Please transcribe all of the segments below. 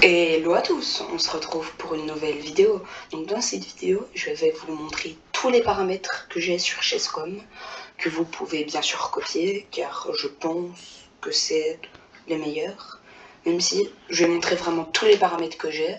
Hello à tous, on se retrouve pour une nouvelle vidéo. Donc dans cette vidéo, je vais vous montrer tous les paramètres que j'ai sur Chesscom, que vous pouvez bien sûr copier, car je pense que c'est les meilleurs. Même si je vais montrer vraiment tous les paramètres que j'ai,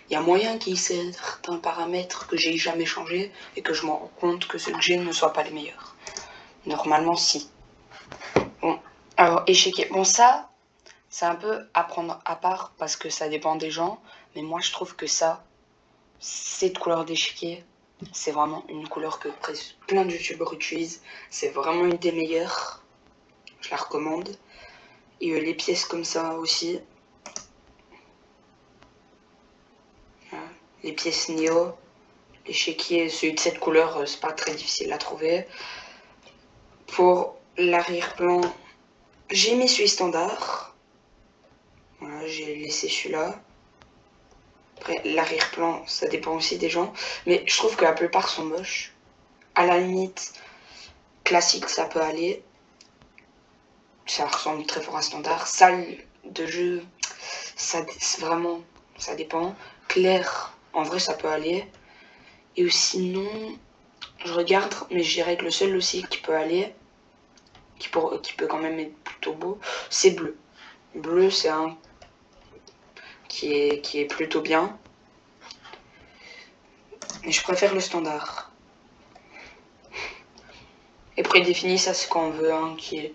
il y a moyen qu'il y ait certains paramètres que j'ai jamais changé et que je me rends compte que ceux que j'ai ne soient pas les meilleurs. Normalement si. Bon, alors échiquier, bon ça, c'est un peu à prendre à part parce que ça dépend des gens, mais moi je trouve que ça, cette couleur d'échiquier, c'est vraiment une couleur que presque plein de youtubeurs utilisent. C'est vraiment une des meilleures, je la recommande. Et les pièces comme ça aussi, les pièces Neo, l'échiquier, celui de cette couleur, c'est pas très difficile à trouver. Pour l'arrière-plan, j'ai mis celui standard. Voilà, j'ai laissé celui-là. Après, l'arrière-plan, ça dépend aussi des gens. Mais je trouve que la plupart sont moches. À la limite, classique, ça peut aller. Ça ressemble très fort à standard. Salle de jeu, ça vraiment, ça dépend. Clair, en vrai, ça peut aller. Et sinon, je regarde, mais je dirais que le seul aussi qui peut aller, qui peut quand même être plutôt beau, c'est bleu. Bleu, c'est un qui est plutôt bien. Mais je préfère le standard. Et prédéfini, ça c'est quand on veut qui est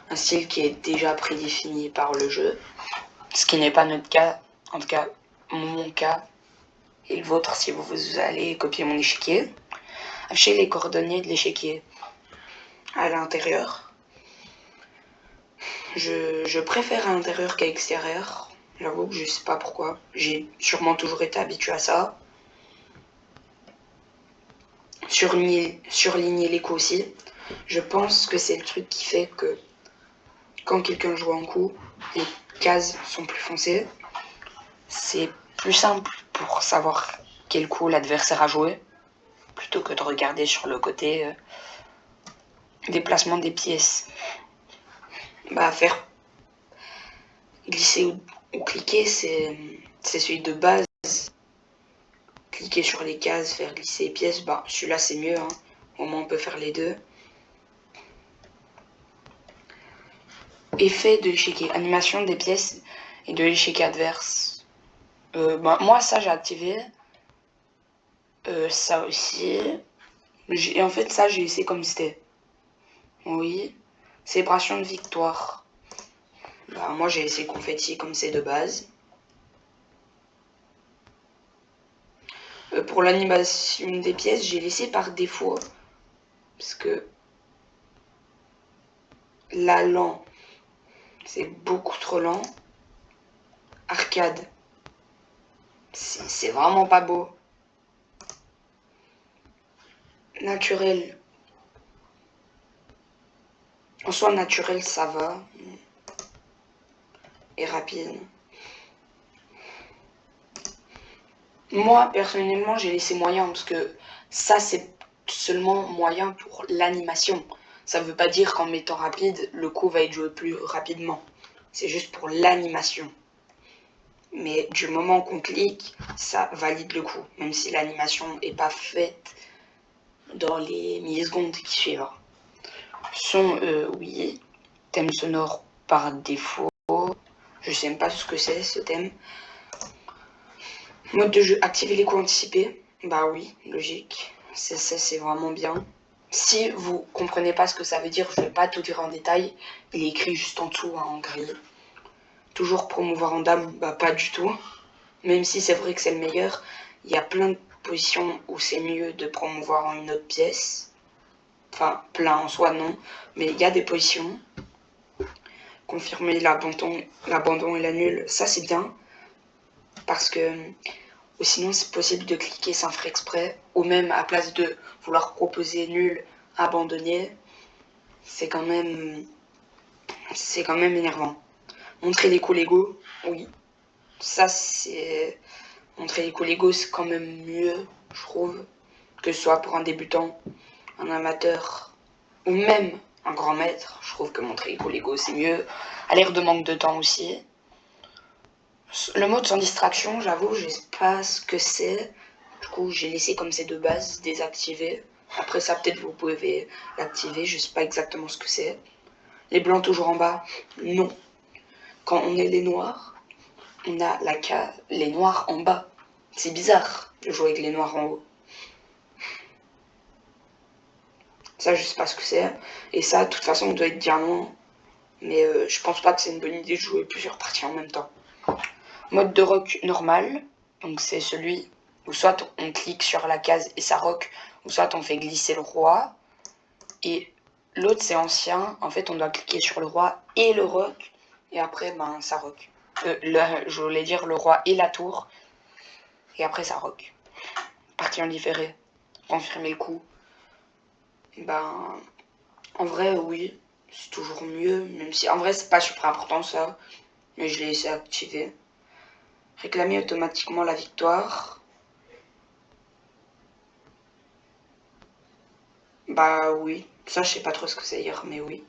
un style qui est déjà prédéfini par le jeu. Ce qui n'est pas notre cas, en tout cas mon cas et le vôtre si vous allez copier mon échiquier. Affichez les coordonnées de l'échiquier à l'intérieur. Je préfère à l'intérieur qu'à l'extérieur. J'avoue que je sais pas pourquoi. J'ai sûrement toujours été habitué à ça. Surligner l'écho aussi. Je pense que c'est le truc qui fait que quand quelqu'un joue un coup, les cases sont plus foncées. C'est plus simple pour savoir quel coup l'adversaire a joué, plutôt que de regarder sur le côté déplacement des pièces. Bah, faire glisser ou cliquer, c'est celui de base. Cliquer sur les cases, faire glisser les pièces, bah celui-là c'est mieux, hein. Au moins on peut faire les deux. Effet de l'échiquier, animation des pièces et de l'échiquier adverse. Bah, moi ça j'ai activé. Ça aussi. Et en fait ça j'ai laissé comme c'était. Oui. Célébration de victoire. Bah, moi j'ai laissé confetti comme c'est de base. Pour l'animation des pièces, j'ai laissé par défaut. Parce que là, lent, c'est beaucoup trop lent. Arcade, c'est vraiment pas beau. Naturel. En soi, naturel, ça va. Et rapide. Moi, personnellement, j'ai laissé moyen parce que ça, c'est seulement moyen pour l'animation. Ça veut pas dire qu'en mettant rapide, le coup va être joué plus rapidement. C'est juste pour l'animation. Mais du moment qu'on clique, ça valide le coup, même si l'animation n'est pas faite dans les millisecondes qui suivent. Son, oui. Thème sonore par défaut. Je sais même pas ce que c'est ce thème. Mode de jeu, activer les coups anticipés. Bah oui, logique. Ça c'est vraiment bien. Si vous comprenez pas ce que ça veut dire, je vais pas tout dire en détail. Il est écrit juste en dessous, hein, en gris. Toujours promouvoir en dame, bah pas du tout. Même si c'est vrai que c'est le meilleur, il y a plein de positions où c'est mieux de promouvoir en une autre pièce. Enfin, plein en soi, non. Mais il y a des positions. Confirmer l'abandon et l'annul, ça c'est bien. Parce que ou sinon c'est possible de cliquer sans faire exprès. Ou même à place de vouloir proposer nul, abandonner. C'est quand même énervant. Montrer les coups légaux, oui. Ça c'est... Montrer les coups légaux, c'est quand même mieux, je trouve, que ce soit pour un débutant, un amateur, ou même un grand maître. Je trouve que montrer les coups légaux, c'est mieux. À l'ère de manque de temps aussi. Le mode sans distraction, j'avoue, je sais pas ce que c'est. Du coup, j'ai laissé comme c'est de base désactivé. Après ça, peut-être vous pouvez l'activer, je sais pas exactement ce que c'est. Les blancs toujours en bas, non. Quand on est les noirs, on a les noirs en bas. C'est bizarre de jouer avec les noirs en haut. Ça, je sais pas ce que c'est. Et ça, de toute façon, on doit être diamant. Mais je pense pas que c'est une bonne idée de jouer plusieurs parties en même temps. Mode de rock normal. Donc c'est celui où soit on clique sur la case et ça rock, ou soit on fait glisser le roi. Et l'autre c'est ancien. En fait, on doit cliquer sur le roi et le rock. Et après, ben, ça rock. Je voulais dire le roi et la tour. Et après, ça rock. Partie en différé. Confirmer le coup. Ben, en vrai, oui. C'est toujours mieux. Même si, en vrai, c'est pas super important ça. Mais je l'ai laissé activer. Réclamer automatiquement la victoire. Bah oui. Ça, je sais pas trop ce que c'est hier, mais oui.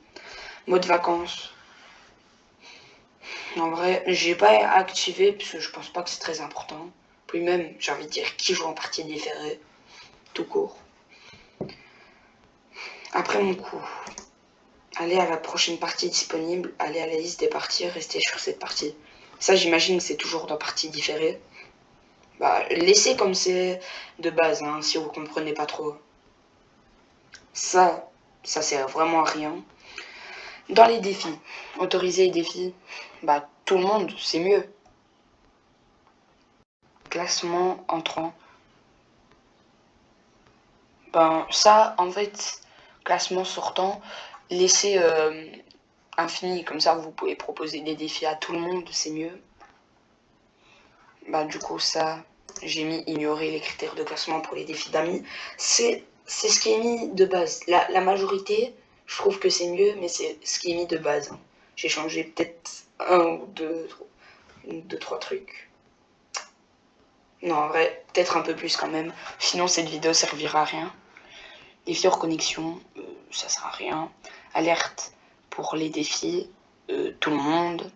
Mode vacances. En vrai, j'ai pas activé parce que je pense pas que c'est très important. Puis même, j'ai envie de dire qui joue en partie différée. Tout court. Après mon coup. Aller à la prochaine partie disponible, aller à la liste des parties, rester sur cette partie. Ça, j'imagine que c'est toujours dans partie différée. Bah, laissez comme c'est de base, hein, si vous comprenez pas trop. Ça sert vraiment à rien. Dans les défis, autoriser les défis, bah tout le monde, c'est mieux. Classement entrant. Ben ça, en fait, classement sortant, laissez infini, comme ça vous pouvez proposer des défis à tout le monde, c'est mieux. Bah du coup ça, j'ai mis ignorer les critères de classement pour les défis d'amis. C'est ce qui est mis de base. La majorité, je trouve que c'est mieux, mais c'est ce qui est mis de base. J'ai changé peut-être un ou deux, trois trucs. Non, en vrai, peut-être un peu plus quand même. Sinon, cette vidéo servira à rien. Défi hors connexion, ça sert à rien. Alerte pour les défis, tout le monde.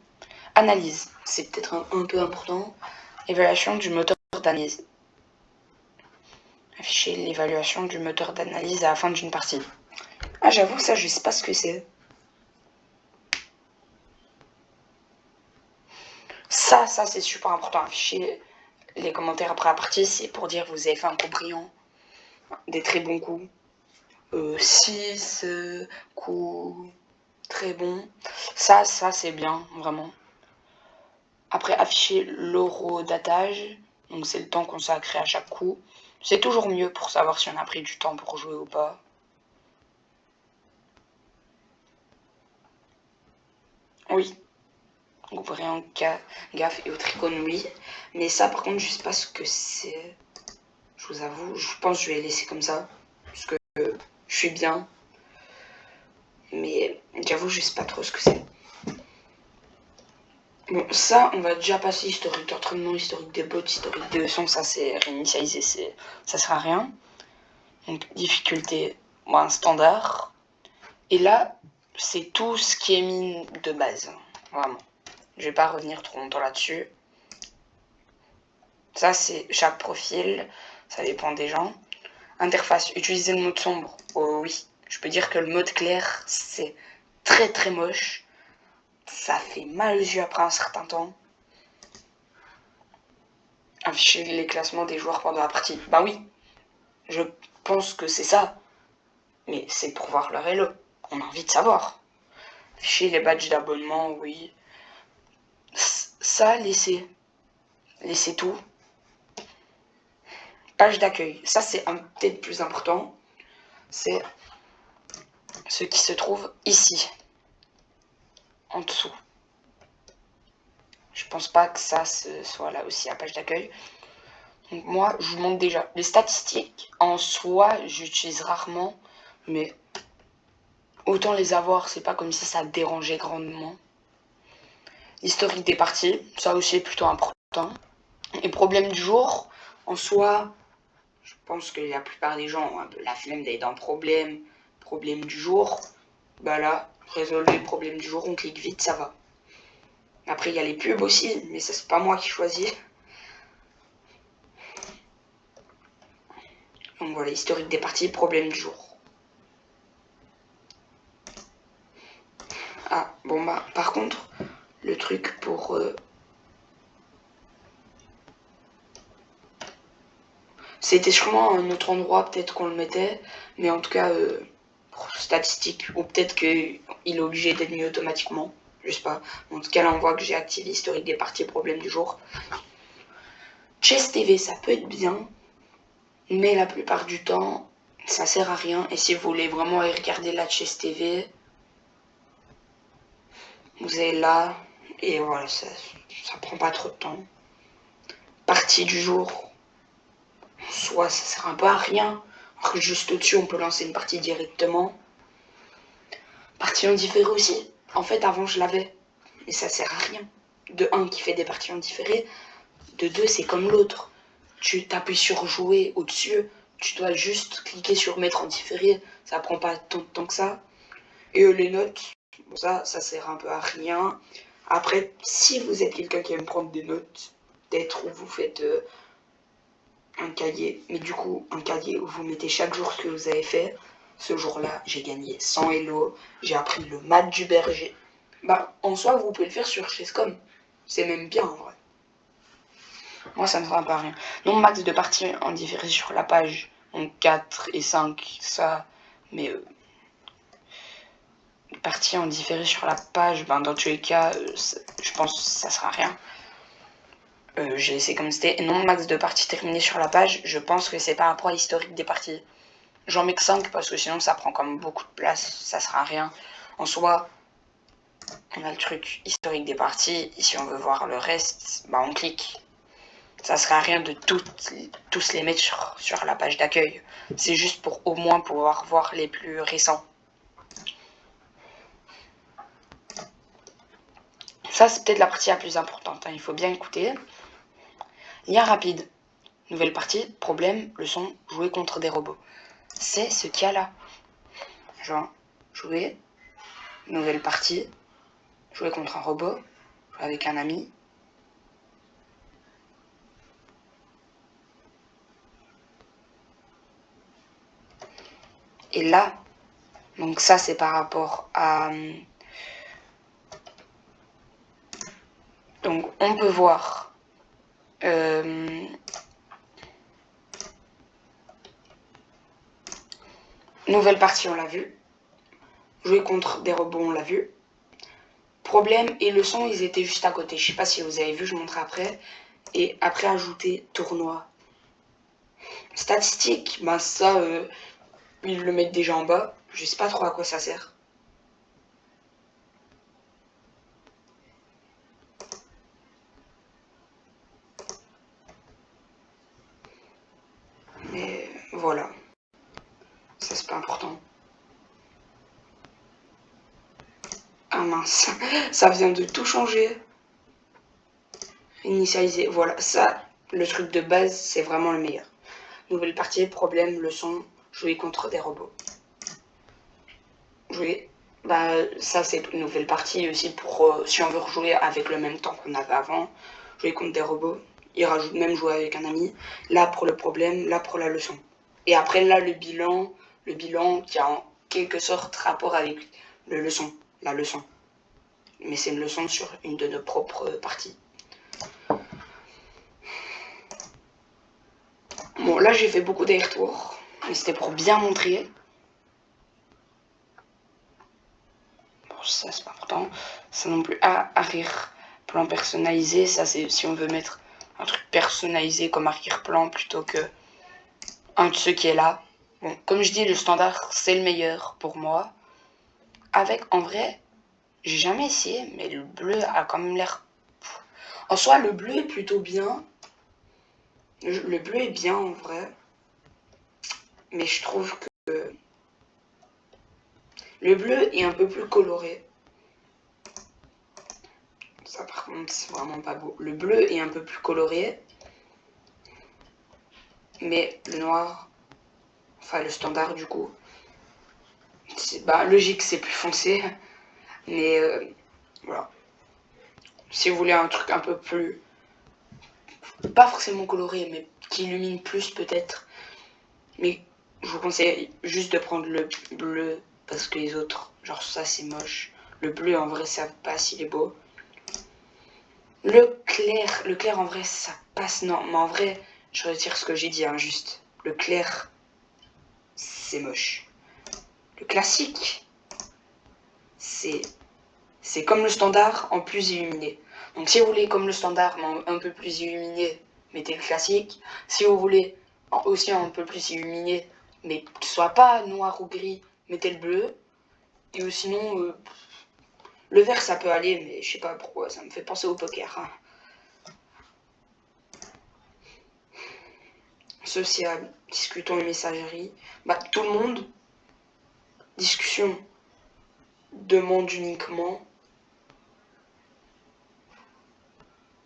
Analyse, c'est peut-être un peu important. Évaluation du moteur d'analyse. Afficher l'évaluation du moteur d'analyse à la fin d'une partie. Ah, j'avoue, ça, je sais pas ce que c'est. Ça, c'est super important. Afficher les commentaires après la partie, c'est pour dire vous avez fait un coup brillant, des très bons coups. 6 coups très bons. Ça c'est bien, vraiment. Après, afficher l'horodatage, donc c'est le temps consacré à chaque coup. C'est toujours mieux pour savoir si on a pris du temps pour jouer ou pas. Oui, ouvrez en gaffe et au tricône, oui. Mais ça, par contre, je sais pas ce que c'est. Je vous avoue, je pense que je vais laisser comme ça. Parce que je suis bien. Mais j'avoue, je sais pas trop ce que c'est. Bon, ça, on va déjà passer historique d'entraînement, historique des bots, historique des leçons. Ça, c'est réinitialisé, ça sert à rien. Donc, difficulté, un standard. Et là, c'est tout ce qui est mis de base. Vraiment. Je vais pas revenir trop longtemps là-dessus. Ça, c'est chaque profil. Ça dépend des gens. Interface. Utiliser le mode sombre. Oh oui. Je peux dire que le mode clair, c'est très très moche. Ça fait mal aux yeux après un certain temps. Afficher les classements des joueurs pendant la partie. Bah oui. Je pense que c'est ça. Mais c'est pour voir leur elo. On a envie de savoir. Afficher les badges d'abonnement, oui. Ça, laissez tout. Page d'accueil. Ça, c'est peut-être plus important. C'est ce qui se trouve ici. En dessous. Je pense pas que ça soit là aussi à page d'accueil. Donc moi, je vous montre déjà. Les statistiques, en soi, j'utilise rarement. Mais autant les avoir, c'est pas comme si ça dérangeait grandement. L'historique des parties, ça aussi est plutôt important. Et problème du jour, en soi, je pense que la plupart des gens ont un peu la flemme d'aller dans problème du jour. Bah là, résolvez le problème du jour, on clique vite, ça va. Après, il y a les pubs aussi, mais ça, c'est pas moi qui choisis. Donc voilà, historique des parties, problème du jour. Ah, bon bah, par contre, le truc pour... C'était sûrement un autre endroit, peut-être qu'on le mettait, mais en tout cas, pour statistiques, ou peut-être qu'il est obligé d'être mis automatiquement, je sais pas. En tout cas, là, on voit que j'ai activé historique des parties, problème du jour. Chess TV, ça peut être bien, mais la plupart du temps, ça sert à rien. Et si vous voulez vraiment aller regarder la Chess TV, vous allez là, et voilà, ça prend pas trop de temps. Partie du jour, soit ça sert un peu à rien, alors que juste au-dessus, on peut lancer une partie directement. Partie en différé aussi. En fait, avant, je l'avais, mais ça sert à rien. De 1, qui fait des parties en différé. De 2, c'est comme l'autre. Tu t'appuies sur jouer au-dessus, tu dois juste cliquer sur mettre en différé, ça prend pas tant de temps que ça. Et les notes, bon, ça sert un peu à rien. Après, si vous êtes quelqu'un qui aime prendre des notes, peut-être où vous faites un cahier, mais du coup, un cahier où vous mettez chaque jour ce que vous avez fait. Ce jour-là, j'ai gagné 100 Elo, j'ai appris le maths du berger. Bah, en soi, vous pouvez le faire sur Chesscom. C'est même bien, en vrai. Moi, ça ne sert à rien. Nombre max de parties en différé sur la page. Donc 4 et 5, ça. Mais parties en différé sur la page, ben, dans tous les cas, je pense que ça sert à rien. J'ai laissé comme c'était. Nombre max de parties terminées sur la page, je pense que c'est par rapport à l'historique des parties. J'en mets que 5 parce que sinon ça prend quand même beaucoup de place, ça sert à rien. En soi, on a le truc historique des parties, et si on veut voir le reste, bah on clique. Ça sert à rien de tous les mettre sur la page d'accueil. C'est juste pour au moins pouvoir voir les plus récents. Ça, c'est peut-être la partie la plus importante, hein. Il faut bien écouter. Lien rapide. Nouvelle partie, problème, leçon, jouer contre des robots. C'est ce qu'il y a là. Genre, jouer, nouvelle partie, jouer contre un robot, jouer avec un ami. Et là, donc ça c'est par rapport à... Donc on peut voir... nouvelle partie, on l'a vu. Jouer contre des robots, on l'a vu. Problème et leçon, ils étaient juste à côté. Je sais pas si vous avez vu, je montre après. Et après, ajouter tournoi. Statistique, ben ça, ils le mettent déjà en bas. Je sais pas trop à quoi ça sert. Mais voilà. Ça, c'est pas important. Ah mince, ça vient de tout changer. Initialiser, voilà, ça, le truc de base, c'est vraiment le meilleur. Nouvelle partie, problème, leçon, jouer contre des robots. Jouer, bah ça c'est une nouvelle partie aussi pour si on veut rejouer avec le même temps qu'on avait avant. Jouer contre des robots, il rajoute même jouer avec un ami. Là pour le problème, là pour la leçon. Et après là le bilan qui a en quelque sorte rapport avec la leçon. Mais c'est une leçon sur une de nos propres parties. Bon, là, j'ai fait beaucoup d'allers-retours, mais c'était pour bien montrer. Bon, ça, c'est pas important. Ça non plus. Ah, arrière-plan personnalisé, ça, c'est si on veut mettre un truc personnalisé comme arrière-plan plutôt que un de ceux qui est là. Bon, comme je dis, le standard, c'est le meilleur pour moi. Avec, en vrai, j'ai jamais essayé, mais le bleu a quand même l'air... En soi, le bleu est plutôt bien. Le bleu est bien, en vrai. Mais je trouve que le bleu est un peu plus coloré. Ça par contre c'est vraiment pas beau. Le bleu est un peu plus coloré. Mais le noir, enfin le standard du coup, c'est bah, logique c'est plus foncé. Mais voilà. Si vous voulez un truc un peu plus, pas forcément coloré, mais qui illumine plus peut-être. Mais je vous conseille juste de prendre le bleu, parce que les autres, genre ça c'est moche. Le bleu en vrai ça passe, il est beau. Le clair en vrai ça passe, non, mais en vrai, je retire ce que j'ai dit, hein, juste. Le clair, c'est moche. Le classique, c'est comme le standard en plus illuminé. Donc si vous voulez comme le standard mais un peu plus illuminé, mettez le classique. Si vous voulez aussi un peu plus illuminé, mais que ce soit pas noir ou gris, mettez le bleu. Et sinon, le vert ça peut aller, mais je sais pas pourquoi, ça me fait penser au poker. Hein. Sociable, discutons et messagerie. Bah tout le monde, discussion, demande uniquement.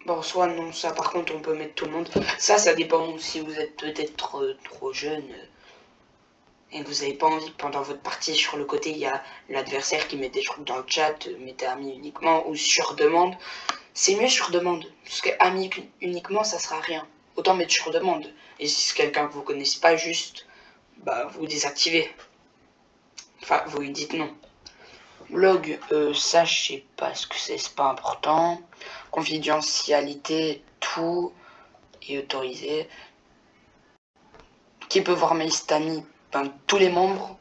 Bon, soit non, ça par contre on peut mettre tout le monde. Ça dépend si vous êtes peut-être trop jeune et que vous n'avez pas envie que pendant votre partie sur le côté il y a l'adversaire qui met des trucs dans le chat, mettez ami uniquement ou sur demande. C'est mieux sur demande, parce que ami uniquement ça sera à rien. Autant mettre sur demande. Et si c'est quelqu'un que vous connaissez pas juste, bah vous désactivez. Enfin, vous lui dites non. Blog, ça je sais pas ce que c'est pas important. Confidentialité, tout est autorisé. Qui peut voir mes amis? Ben, tous les membres.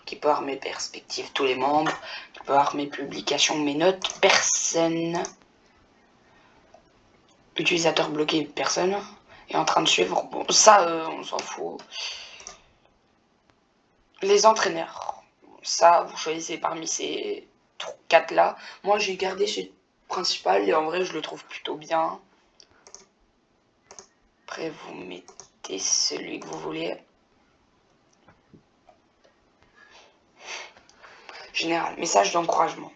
Qui peut voir mes perspectives? Tous les membres. Qui peut voir mes publications, mes notes? Personne. Utilisateur bloqué? Personne. Et en train de suivre? Bon, ça, on s'en fout. Les entraîneurs. Ça, vous choisissez parmi ces 4 là. Moi, j'ai gardé ce principal et en vrai, je le trouve plutôt bien. Après, vous mettez celui que vous voulez. Général, message d'encouragement.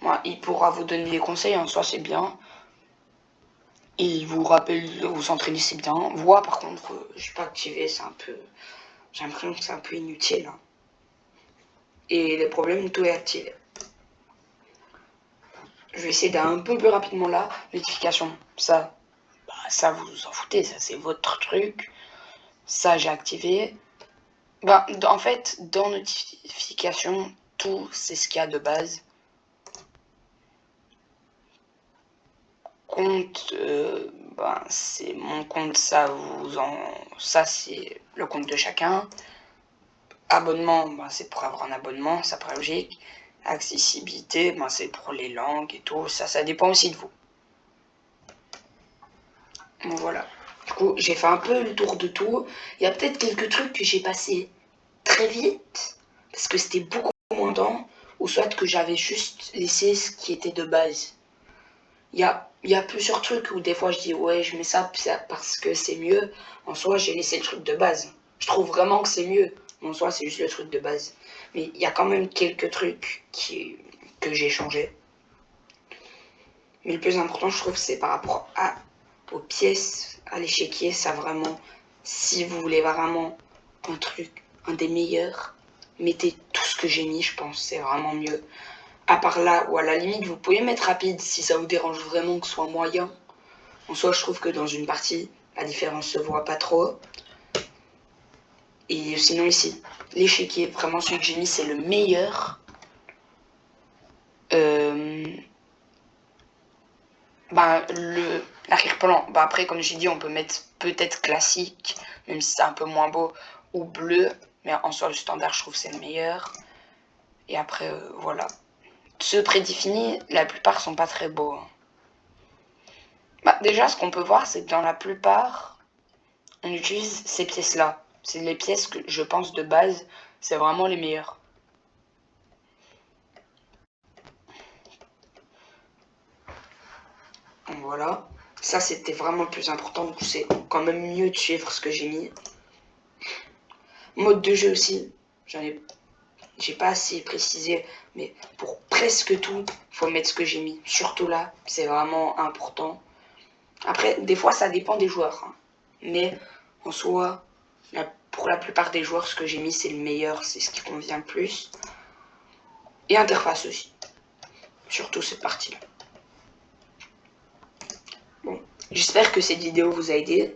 Moi, il pourra vous donner des conseils, en soi, c'est bien. Il vous rappelle, vous entraînez, c'est bien. Voix, par contre, je n'ai pas activé, c'est un peu... J'ai l'impression que c'est un peu inutile. Hein. Et les problèmes, tout est activé. Je vais essayer d'un peu plus rapidement là. Notification, ça, bah, ça vous en foutez, ça c'est votre truc. Ça, j'ai activé. Bah, en fait, dans notification, tout, c'est ce qu'il y a de base. Compte, ben, c'est mon compte, ça c'est le compte de chacun. Abonnement, ben, c'est pour avoir un abonnement, ça paraît logique. Accessibilité, ben, c'est pour les langues et tout, ça dépend aussi de vous. Bon, voilà. Du coup, j'ai fait un peu le tour de tout. Il y a peut-être quelques trucs que j'ai passé très vite, parce que c'était beaucoup moins temps, ou soit que j'avais juste laissé ce qui était de base. Il y a plusieurs trucs où des fois je dis ouais je mets ça parce que c'est mieux. En soi j'ai laissé le truc de base. Je trouve vraiment que c'est mieux. En soi c'est juste le truc de base. Mais il y a quand même quelques trucs que j'ai changé. Mais le plus important je trouve c'est par rapport aux pièces, à l'échiquier. Ça vraiment, si vous voulez vraiment un truc, un des meilleurs, mettez tout ce que j'ai mis, je pense c'est vraiment mieux. À part là, ou à la limite, vous pouvez mettre rapide si ça vous dérange vraiment que ce soit moyen. En soi, je trouve que dans une partie, la différence se voit pas trop. Et sinon ici, l'échiquier, vraiment celui que j'ai mis, c'est le meilleur. L'arrière-plan, après, comme j'ai dit, on peut mettre peut-être classique, même si c'est un peu moins beau, ou bleu. Mais en soi, le standard, je trouve c'est le meilleur. Et après, voilà. Ceux prédéfinis, la plupart sont pas très beaux. Hein. Déjà, ce qu'on peut voir, c'est que dans la plupart, on utilise ces pièces-là. C'est les pièces que je pense de base, c'est vraiment les meilleures. Voilà. Ça, c'était vraiment le plus important. Du coup, c'est quand même mieux de suivre ce que j'ai mis. Mode de jeu aussi. J'ai pas assez précisé, mais pour presque tout, faut mettre ce que j'ai mis. Surtout là, c'est vraiment important. Après, des fois, ça dépend des joueurs. Hein. Mais en soi, pour la plupart des joueurs, ce que j'ai mis, c'est le meilleur, c'est ce qui convient le plus. Et interface aussi. surtout cette partie-là. Bon, j'espère que cette vidéo vous a aidé.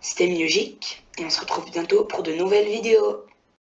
C'était Miogic et on se retrouve bientôt pour de nouvelles vidéos.